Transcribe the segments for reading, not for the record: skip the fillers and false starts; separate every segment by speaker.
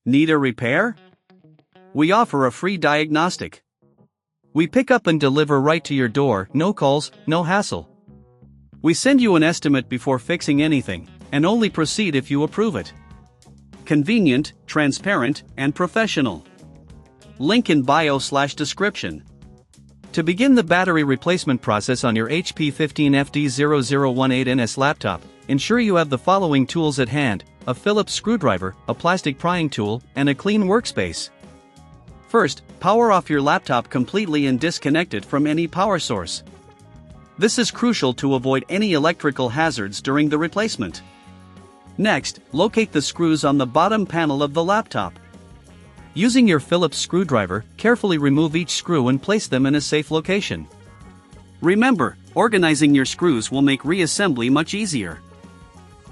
Speaker 1: Need a repair? We offer a free diagnostic. We pick up and deliver right to your door, no calls, no hassle. We send you an estimate before fixing anything, and only proceed if you approve it. Convenient, transparent, and professional. Link in bio/description. To begin the battery replacement process on your HP 15fd0018ns laptop, ensure you have the following tools at hand: a Phillips screwdriver, a plastic prying tool, and a clean workspace. First, power off your laptop completely and disconnect it from any power source. This is crucial to avoid any electrical hazards during the replacement. Next, locate the screws on the bottom panel of the laptop. Using your Phillips screwdriver, carefully remove each screw and place them in a safe location. Remember, organizing your screws will make reassembly much easier.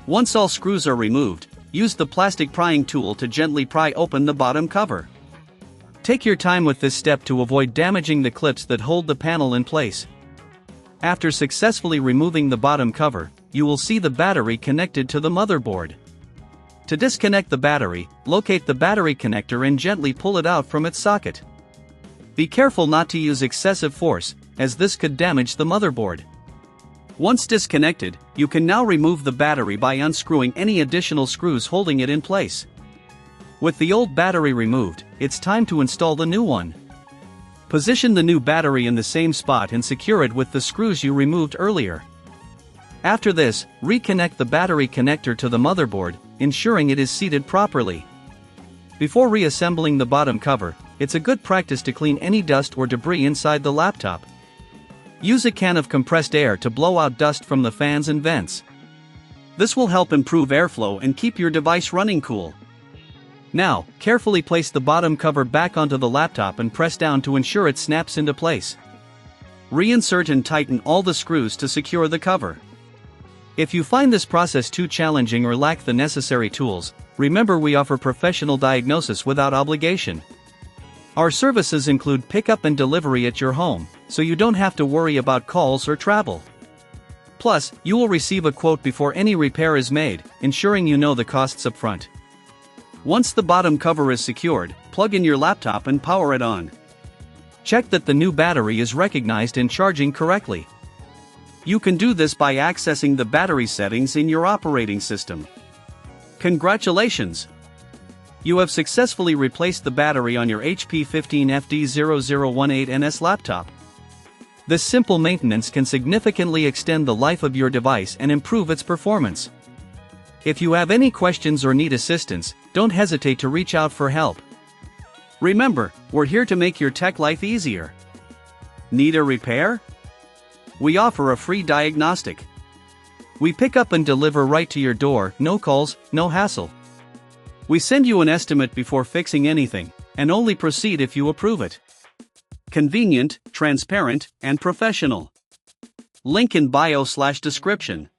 Speaker 1: Once all screws are removed, use the plastic prying tool to gently pry open the bottom cover. Take your time with this step to avoid damaging the clips that hold the panel in place. After successfully removing the bottom cover, you will see the battery connected to the motherboard. To disconnect the battery, locate the battery connector and gently pull it out from its socket. Be careful not to use excessive force, as this could damage the motherboard. Once disconnected, you can now remove the battery by unscrewing any additional screws holding it in place. With the old battery removed, it's time to install the new one. Position the new battery in the same spot and secure it with the screws you removed earlier. After this, reconnect the battery connector to the motherboard, ensuring it is seated properly. Before reassembling the bottom cover, it's a good practice to clean any dust or debris inside the laptop. Use a can of compressed air to blow out dust from the fans and vents. This will help improve airflow and keep your device running cool. Now, carefully place the bottom cover back onto the laptop and press down to ensure it snaps into place. Reinsert and tighten all the screws to secure the cover. If you find this process too challenging or lack the necessary tools, remember we offer professional diagnosis without obligation. Our services include pickup and delivery at your home, so you don't have to worry about calls or travel. Plus, you will receive a quote before any repair is made, ensuring you know the costs up front. Once the bottom cover is secured, plug in your laptop and power it on. Check that the new battery is recognized and charging correctly. You can do this by accessing the battery settings in your operating system. Congratulations! You have successfully replaced the battery on your HP 15fd0018ns laptop. This simple maintenance can significantly extend the life of your device and improve its performance. If you have any questions or need assistance, don't hesitate to reach out for help. Remember, we're here to make your tech life easier. Need a repair? We offer a free diagnostic. We pick up and deliver right to your door, no calls, no hassle. We send you an estimate before fixing anything, and only proceed if you approve it. Convenient, transparent, and professional. Link in bio/description.